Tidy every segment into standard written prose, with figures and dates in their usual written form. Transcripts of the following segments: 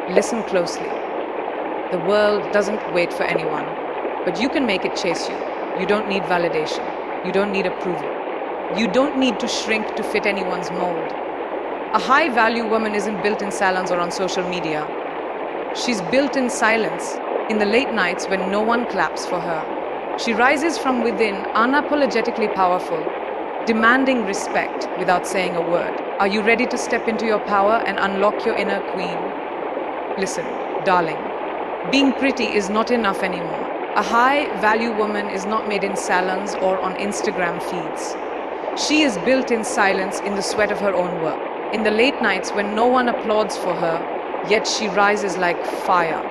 Listen closely. The world doesn't wait for anyone, but you can make it chase you. You don't need validation. You don't need approval. You don't need to shrink to fit anyone's mold. A high-value woman isn't built in salons or on social media. She's built in silence, in the late nights when no one claps for her. She rises from within, unapologetically powerful, demanding respect without saying a word. Are you ready to step into your power and unlock your inner queen? Listen, darling, being pretty is not enough anymore. A high-value woman is not made in salons or on Instagram feeds. She is built in silence, in the sweat of her own work. In the late nights when no one applauds for her, yet she rises like fire.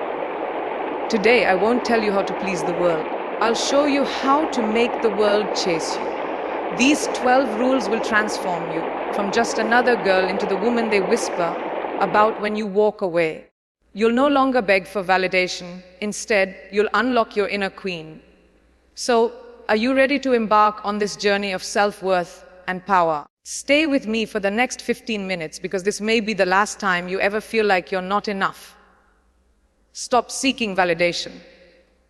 Today, I won't tell you how to please the world. I'll show you how to make the world chase you. These 12 rules will transform you from just another girl into the woman they whisper about when you walk away. You'll no longer beg for validation. Instead, you'll unlock your inner queen. So, are you ready to embark on this journey of self-worth and power? Stay with me for the next 15 minutes because this may be the last time you ever feel like you're not enough. Stop seeking validation.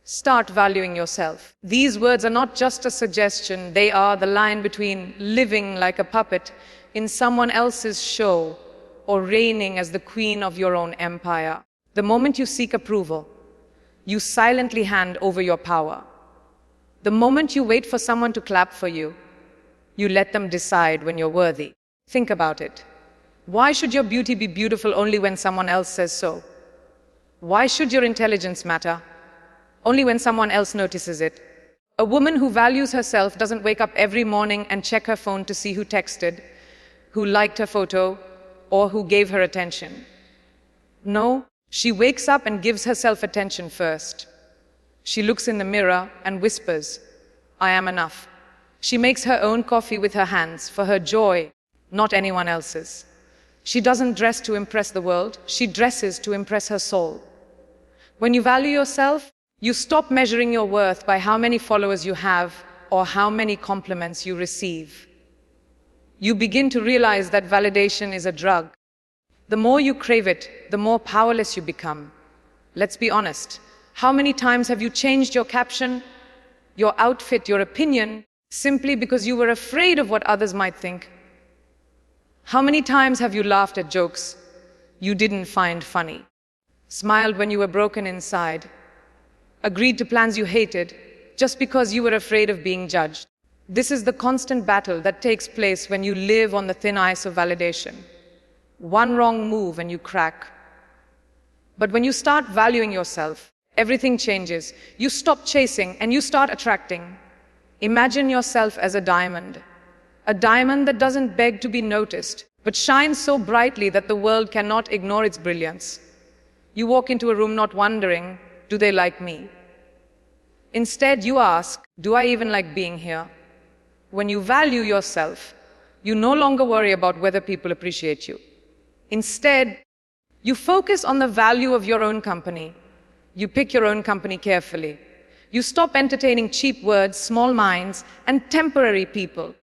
Start valuing yourself. These words are not just a suggestion, they are the line between living like a puppet in someone else's show or reigning as the queen of your own empire. The moment you seek approval, you silently hand over your power. The moment you wait for someone to clap for you, you let them decide when you're worthy. Think about it. Why should your beauty be beautiful only when someone else says so? Why should your intelligence matter only when someone else notices it? A woman who values herself doesn't wake up every morning and check her phone to see who texted, who liked her photo, or who gave her attention. No, she wakes up and gives herself attention first. She looks in the mirror and whispers, "I am enough." She makes her own coffee with her hands for her joy, not anyone else's. She doesn't dress to impress the world, she dresses to impress her soul. When you value yourself, you stop measuring your worth by how many followers you have or how many compliments you receive. You begin to realize that validation is a drug. The more you crave it, the more powerless you become. Let's be honest. How many times have you changed your caption, your outfit, your opinion, simply because you were afraid of what others might think? How many times have you laughed at jokes you didn't find funny, smiled when you were broken inside, agreed to plans you hated just because you were afraid of being judged? This is the constant battle that takes place when you live on the thin ice of validation. One wrong move and you crack. But when you start valuing yourself, everything changes. You stop chasing and you start attracting. Imagine yourself as a diamond that doesn't beg to be noticed, but shines so brightly that the world cannot ignore its brilliance. You walk into a room not wondering, do they like me? Instead, you ask, do I even like being here? When you value yourself, you no longer worry about whether people appreciate you. Instead, you focus on the value of your own company. You pick your own company carefully. You stop entertaining cheap words, small minds, and temporary people.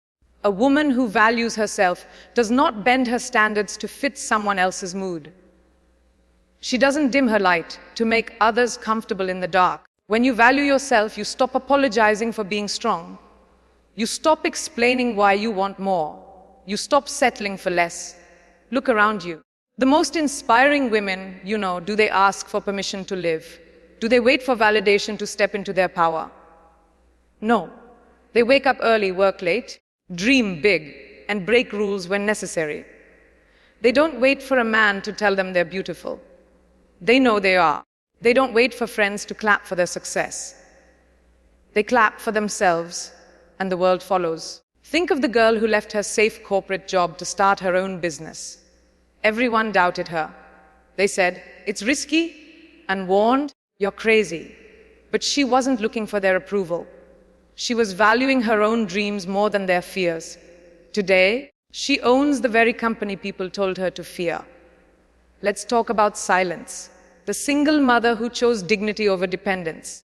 A woman who values herself does not bend her standards to fit someone else's mood. She doesn't dim her light to make others comfortable in the dark. When you value yourself, you stop apologizing for being strong. You stop explaining why you want more. You stop settling for less. Look around you. The most inspiring women, do they ask for permission to live? Do they wait for validation to step into their power? No. They wake up early, work late, dream big, and break rules when necessary. They don't wait for a man to tell them they're beautiful. They know they are. They don't wait for friends to clap for their success. They clap for themselves, and the world follows. Think of the girl who left her safe corporate job to start her own business. Everyone doubted her. They said, "It's risky," and warned, "You're crazy." But she wasn't looking for their approval. She was valuing her own dreams more than their fears. Today, she owns the very company people told her to fear. Let's talk about silence. The single mother who chose dignity over dependence.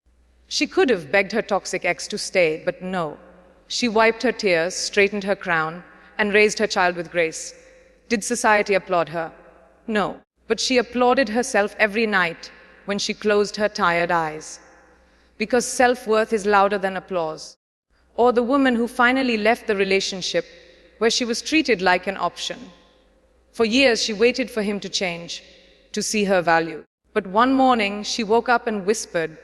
She could have begged her toxic ex to stay, but no. She wiped her tears, straightened her crown, and raised her child with grace. Did society applaud her? No. but she applauded herself every night when she closed her tired eyes. Because self-worth is louder than applause. Or the woman who finally left the relationship where she was treated like an option. For years, she waited for him to change, to see her value. But one morning, she woke up and whispered,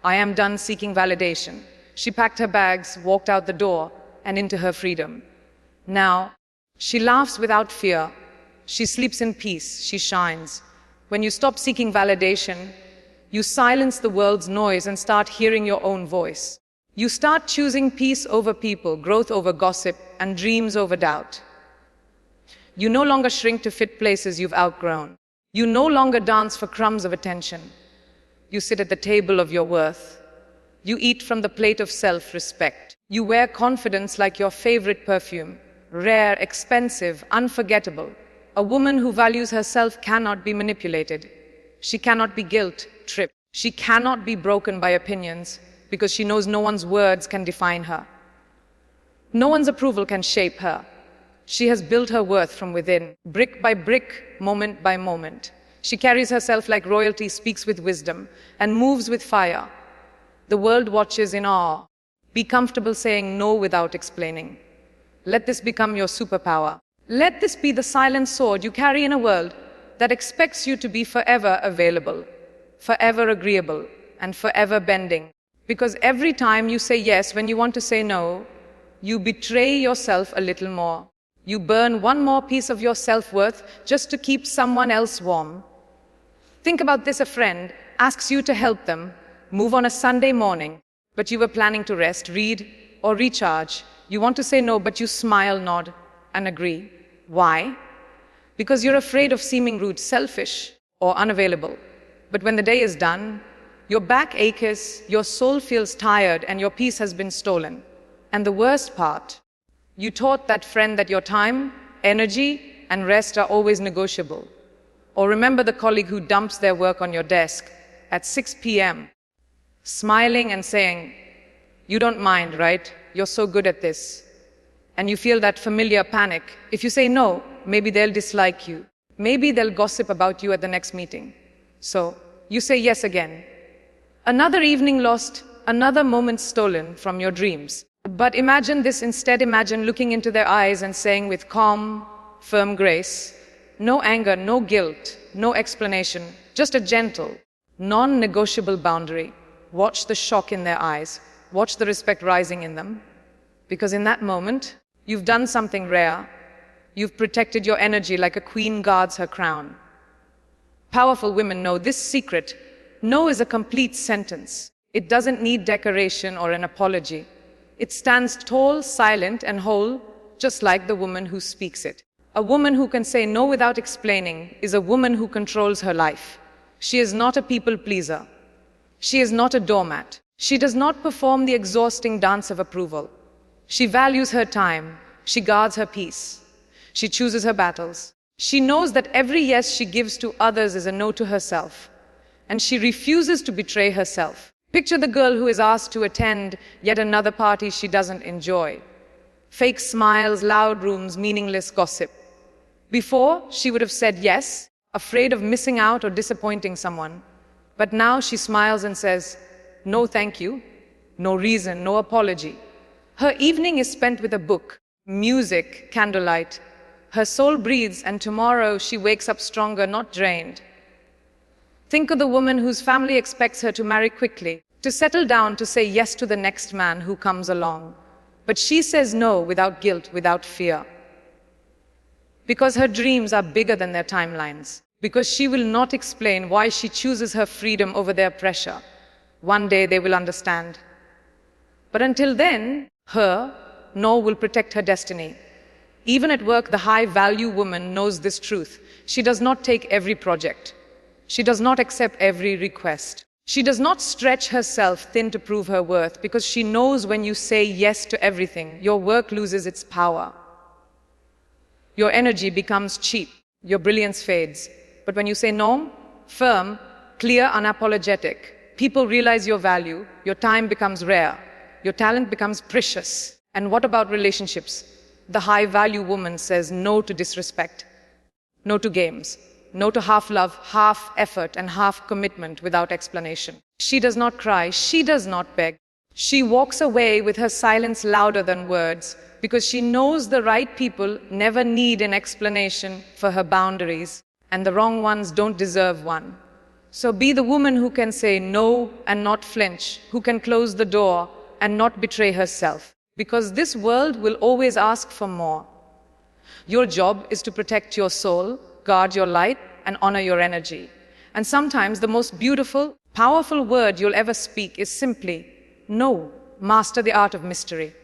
"I am done seeking validation." She packed her bags, walked out the door, and into her freedom. Now, she laughs without fear. She sleeps in peace. She shines. When you stop seeking validation, you silence the world's noise and start hearing your own voice. You start choosing peace over people, growth over gossip, and dreams over doubt. You no longer shrink to fit places you've outgrown. You no longer dance for crumbs of attention. You sit at the table of your worth. You eat from the plate of self-respect. You wear confidence like your favorite perfume, rare, expensive, unforgettable. A woman who values herself cannot be manipulated. She cannot be guilt-tripped. She cannot be broken by opinions because she knows no one's words can define her. No one's approval can shape her. She has built her worth from within, brick by brick, moment by moment. She carries herself like royalty, speaks with wisdom, and moves with fire. The world watches in awe. Be comfortable saying no without explaining. Let this become your superpower. Let this be the silent sword you carry in a world that expects you to be forever available, forever agreeable, and forever bending. Because every time you say yes when you want to say no, you betray yourself a little more. You burn one more piece of your self-worth just to keep someone else warm. Think about this: a friend asks you to help them move on a Sunday morning, but you were planning to rest, read, or recharge. You want to say no, but you smile, nod, and agree. Why? Because you're afraid of seeming rude, selfish, or unavailable. But when the day is done, your back aches, your soul feels tired, and your peace has been stolen. And the worst part, you taught that friend that your time, energy, and rest are always negotiable. Or remember the colleague who dumps their work on your desk at 6 p.m., smiling and saying, "You don't mind, right? You're so good at this." And you feel that familiar panic. If you say no, maybe they'll dislike you. Maybe they'll gossip about you at the next meeting. So you say yes again. Another evening lost, another moment stolen from your dreams. But imagine this instead. Imagine looking into their eyes and saying with calm, firm grace, no anger, no guilt, no explanation, just a gentle, non-negotiable boundary. Watch the shock in their eyes. Watch the respect rising in them. Because in that moment, you've done something rare. You've protected your energy like a queen guards her crown. Powerful women know this secret. No is a complete sentence. It doesn't need decoration or an apology. It stands tall, silent, and whole, just like the woman who speaks it. A woman who can say no without explaining is a woman who controls her life. She is not a people pleaser. She is not a doormat. She does not perform the exhausting dance of approval. She values her time. She guards her peace. She chooses her battles. She knows that every yes she gives to others is a no to herself. And she refuses to betray herself. Picture the girl who is asked to attend yet another party she doesn't enjoy. Fake smiles, loud rooms, meaningless gossip. Before, she would have said yes, afraid of missing out or disappointing someone. But now she smiles and says, "No, thank you." No reason, no apology. Her evening is spent with a book, music, candlelight. Her soul breathes, and tomorrow she wakes up stronger, not drained. Think of the woman whose family expects her to marry quickly, to settle down, to say yes to the next man who comes along. But she says no without guilt, without fear. Because her dreams are bigger than their timelines. Because she will not explain why she chooses her freedom over their pressure. One day they will understand. But until then, her no will protect her destiny. Even at work, the high-value woman knows this truth. She does not take every project. She does not accept every request. She does not stretch herself thin to prove her worth, because she knows when you say yes to everything, your work loses its power. Your energy becomes cheap. Your brilliance fades. But when you say no, firm, clear, unapologetic, people realize your value, your time becomes rare, your talent becomes precious. And what about relationships? The high-value woman says no to disrespect, no to games, No to half love, half effort, and half commitment without explanation. She does not cry. She does not beg. She walks away with her silence louder than words because she knows the right people never need an explanation for her boundaries, and the wrong ones don't deserve one. So be the woman who can say no and not flinch, who can close the door and not betray herself, because this world will always ask for more. Your job is to protect your soul, guard your light, and honor your energy. And sometimes the most beautiful, powerful word you'll ever speak is simply, no. Master the art of mystery.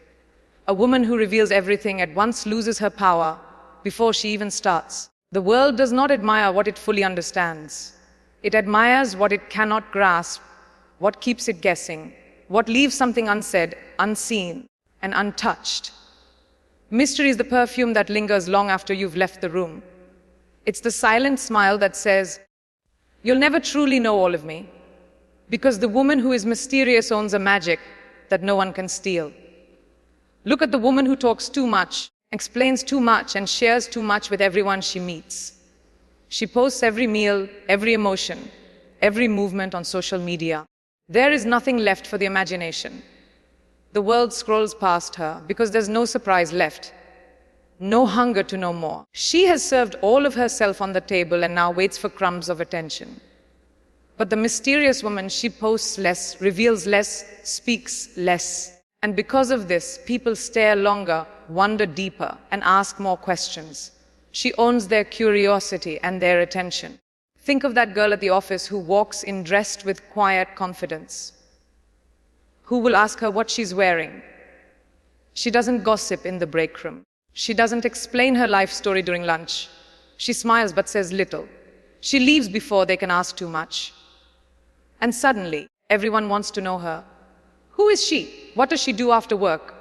A woman who reveals everything at once loses her power before she even starts. The world does not admire what it fully understands. It admires what it cannot grasp, what keeps it guessing, what leaves something unsaid, unseen, and untouched. Mystery is the perfume that lingers long after you've left the room. It's the silent smile that says, you'll never truly know all of me, because the woman who is mysterious owns a magic that no one can steal. Look at the woman who talks too much, explains too much, and shares too much with everyone she meets. She posts every meal, every emotion, every movement on social media. There is nothing left for the imagination. The world scrolls past her because there's no surprise left, no hunger to know more. She has served all of herself on the table and now waits for crumbs of attention. But the mysterious woman, she posts less, reveals less, speaks less. And because of this, people stare longer, wonder deeper, and ask more questions. She owns their curiosity and their attention. Think of that girl at the office who walks in dressed with quiet confidence. Who will ask her what she's wearing? She doesn't gossip in the break room. She doesn't explain her life story during lunch. She smiles but says little. She leaves before they can ask too much. And suddenly, everyone wants to know her. Who is she? What does she do after work?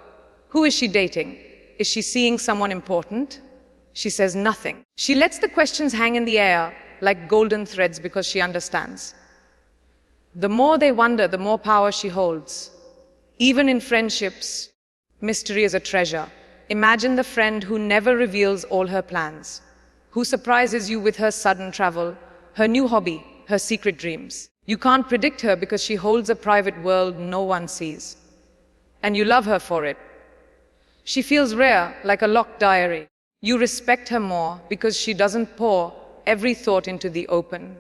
Who is she dating? Is she seeing someone important? She says nothing. She lets the questions hang in the air like golden threads because she understands. The more they wonder, the more power she holds. Even in friendships, mystery is a treasure. Imagine the friend who never reveals all her plans, who surprises you with her sudden travel, her new hobby, her secret dreams. You can't predict her because she holds a private world no one sees. And you love her for it. She feels rare, like a locked diary. You respect her more because she doesn't pour every thought into the open.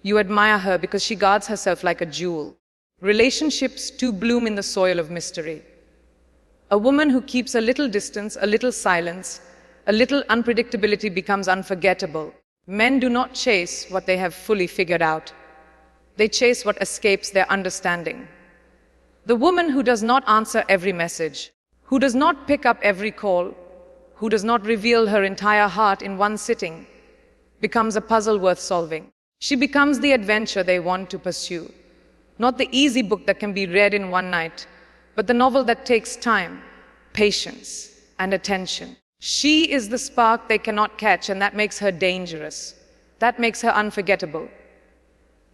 You admire her because she guards herself like a jewel. Relationships too bloom in the soil of mystery. A woman who keeps a little distance, a little silence, a little unpredictability becomes unforgettable. Men do not chase what they have fully figured out. They chase what escapes their understanding. The woman who does not answer every message, who does not pick up every call, who does not reveal her entire heart in one sitting, becomes a puzzle worth solving. She becomes the adventure they want to pursue. Not the easy book that can be read in one night, but the novel that takes time, patience, and attention. She is the spark they cannot catch, and that makes her dangerous. That makes her unforgettable.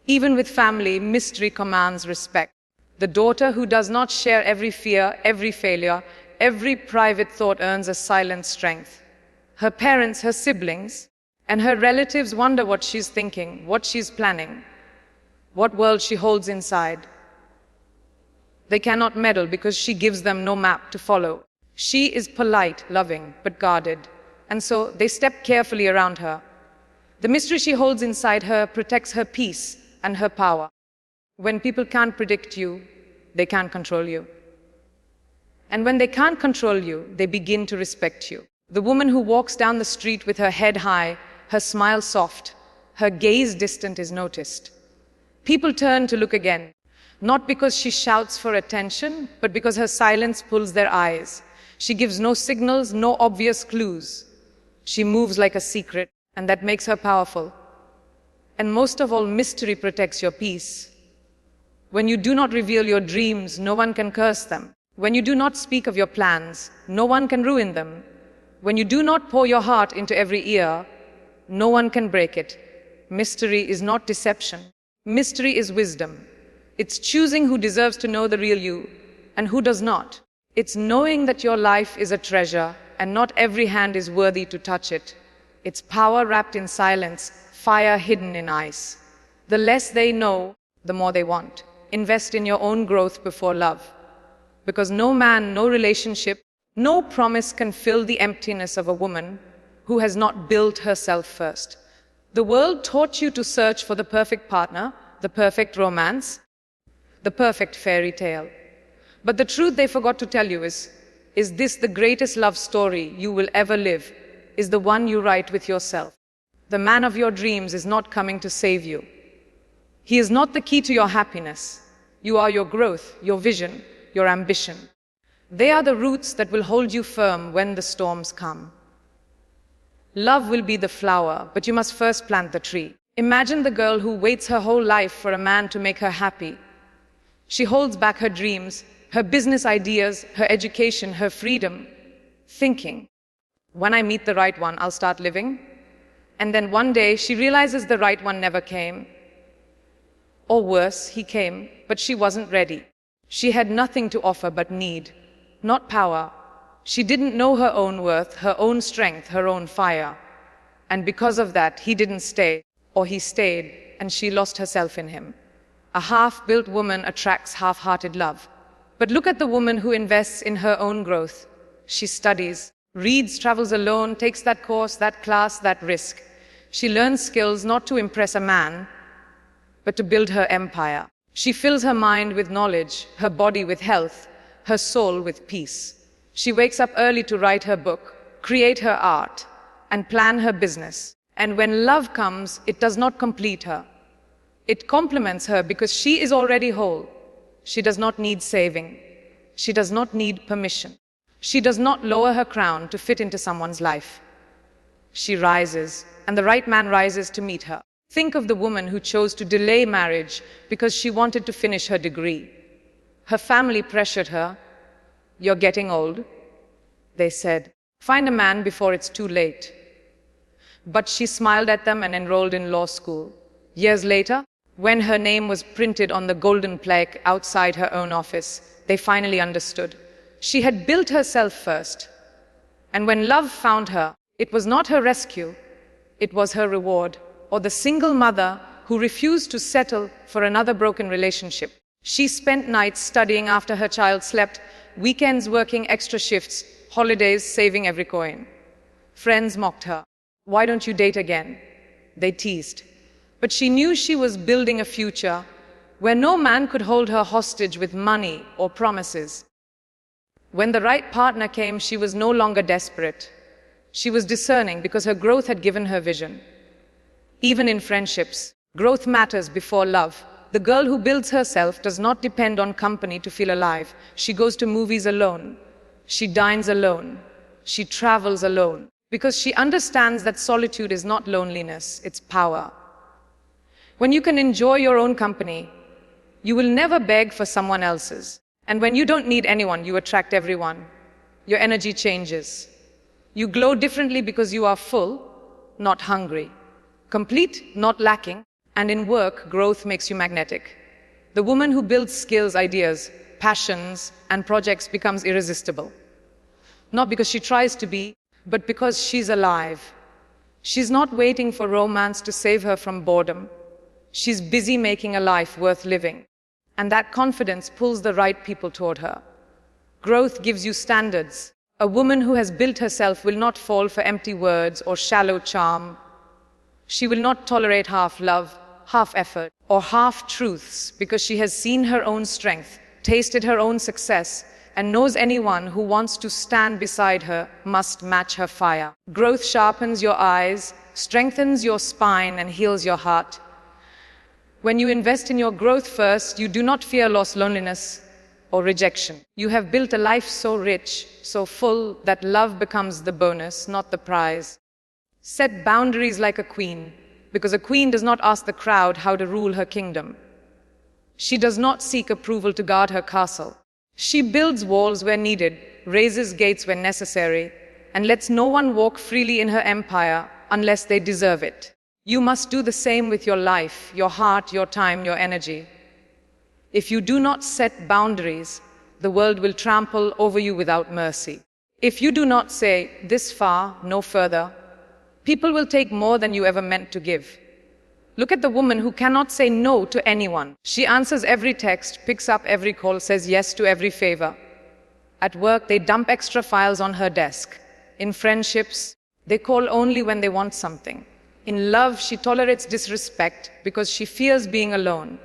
Even with family, mystery commands respect. The daughter who does not share every fear, every failure, every private thought earns a silent strength. Her parents, her siblings, and her relatives wonder what she's thinking, what she's planning, what world she holds inside. They cannot meddle because she gives them no map to follow. She is polite, loving, but guarded, and so they step carefully around her. The mystery she holds inside her protects her peace and her power. When people can't predict you, they can't control you. And when they can't control you, they begin to respect you. The woman who walks down the street with her head high, her smile soft, her gaze distant is noticed. People turn to look again, not because she shouts for attention, but because her silence pulls their eyes. She gives no signals, no obvious clues. She moves like a secret, and that makes her powerful. And most of all, mystery protects your peace. When you do not reveal your dreams, no one can curse them. When you do not speak of your plans, no one can ruin them. When you do not pour your heart into every ear, no one can break it. Mystery is not deception. Mystery is wisdom. It's choosing who deserves to know the real you and who does not. It's knowing that your life is a treasure and not every hand is worthy to touch it. It's power wrapped in silence, fire hidden in ice. The less they know, the more they want. Invest in your own growth before love. Because no man, no relationship, no promise can fill the emptiness of a woman who has not built herself first. The world taught you to search for the perfect partner, the perfect romance, the perfect fairy tale. But the truth they forgot to tell you is this the greatest love story you will ever live? Is the one you write with yourself. The man of your dreams is not coming to save you. He is not the key to your happiness. You are your growth, your vision, your ambition. They are the roots that will hold you firm when the storms come. Love will be the flower, but you must first plant the tree. Imagine the girl who waits her whole life for a man to make her happy. She holds back her dreams, her business ideas, her education, her freedom, thinking, when I meet the right one, I'll start living. And then one day she realizes the right one never came. Or worse, he came, but she wasn't ready. She had nothing to offer but need, not power. She didn't know her own worth, her own strength, her own fire. And because of that, he didn't stay, or he stayed, and she lost herself in him. A half-built woman attracts half-hearted love. But look at the woman who invests in her own growth. She studies, reads, travels alone, takes that course, that class, that risk. She learns skills not to impress a man, but to build her empire. She fills her mind with knowledge, her body with health, her soul with peace. She wakes up early to write her book, create her art, and plan her business. And when love comes, it does not complete her. It complements her because she is already whole. She does not need saving. She does not need permission. She does not lower her crown to fit into someone's life. She rises, and the right man rises to meet her. Think of the woman who chose to delay marriage because she wanted to finish her degree. Her family pressured her. You're getting old, they said. Find a man before it's too late. But she smiled at them and enrolled in law school. Years later, when her name was printed on the golden plaque outside her own office, they finally understood. She had built herself first. And when love found her, it was not her rescue, it was her reward. Or the single mother who refused to settle for another broken relationship. She spent nights studying after her child slept, weekends working extra shifts, holidays saving every coin. Friends mocked her. Why don't you date again? They teased. But she knew she was building a future where no man could hold her hostage with money or promises. When the right partner came, she was no longer desperate. She was discerning because her growth had given her vision. Even in friendships, growth matters before love. The girl who builds herself does not depend on company to feel alive. She goes to movies alone. She dines alone. She travels alone. Because she understands that solitude is not loneliness, it's power. When you can enjoy your own company, you will never beg for someone else's. And when you don't need anyone, you attract everyone. Your energy changes. You glow differently because you are full, not hungry. Complete, not lacking. And in work, growth makes you magnetic. The woman who builds skills, ideas, passions, and projects becomes irresistible. Not because she tries to be, but because she's alive. She's not waiting for romance to save her from boredom. She's busy making a life worth living. And that confidence pulls the right people toward her. Growth gives you standards. A woman who has built herself will not fall for empty words or shallow charm. She will not tolerate half love, half effort, or half truths because she has seen her own strength, tasted her own success, and knows anyone who wants to stand beside her must match her fire. Growth sharpens your eyes, strengthens your spine, and heals your heart. When you invest in your growth first, you do not fear loss, loneliness, or rejection. You have built a life so rich, so full, that love becomes the bonus, not the prize. Set boundaries like a queen, because a queen does not ask the crowd how to rule her kingdom. She does not seek approval to guard her castle. She builds walls where needed, raises gates when necessary, and lets no one walk freely in her empire unless they deserve it. You must do the same with your life, your heart, your time, your energy. If you do not set boundaries, the world will trample over you without mercy. If you do not say, "This far, no further," People will take more than you ever meant to give. Look at the woman who cannot say no to anyone. She answers every text, picks up every call, says yes to every favor. At work, they dump extra files on her desk. In friendships, they call only when they want something. In love, she tolerates disrespect because she fears being alone.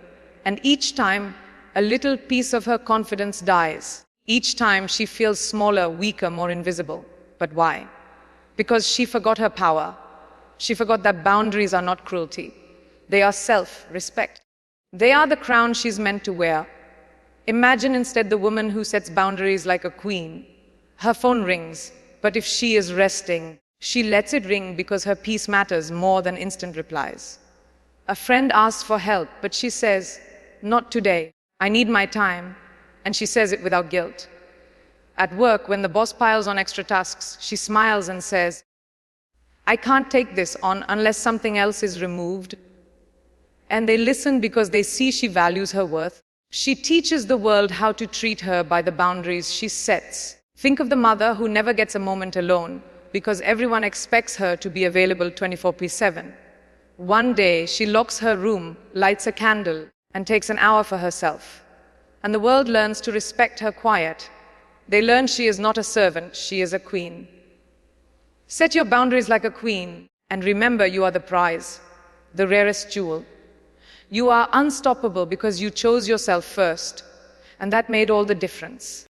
And each time, a little piece of her confidence dies. Each time, she feels smaller, weaker, more invisible. But why? Because she forgot her power. She forgot that boundaries are not cruelty. They are self-respect. They are the crown she's meant to wear. Imagine instead the woman who sets boundaries like a queen. Her phone rings, but if she is resting, she lets it ring because her peace matters more than instant replies. A friend asks for help, but she says, "Not today. I need my time." And she says it without guilt. At work, when the boss piles on extra tasks, she smiles and says, "I can't take this on unless something else is removed." And they listen because they see she values her worth. She teaches the world how to treat her by the boundaries she sets. Think of the mother who never gets a moment alone because everyone expects her to be available 24/7. One day, she locks her room, lights a candle, and takes an hour for herself. And the world learns to respect her quiet. They learn she is not a servant, she is a queen. Set your boundaries like a queen, and remember you are the prize, the rarest jewel. You are unstoppable because you chose yourself first, and that made all the difference.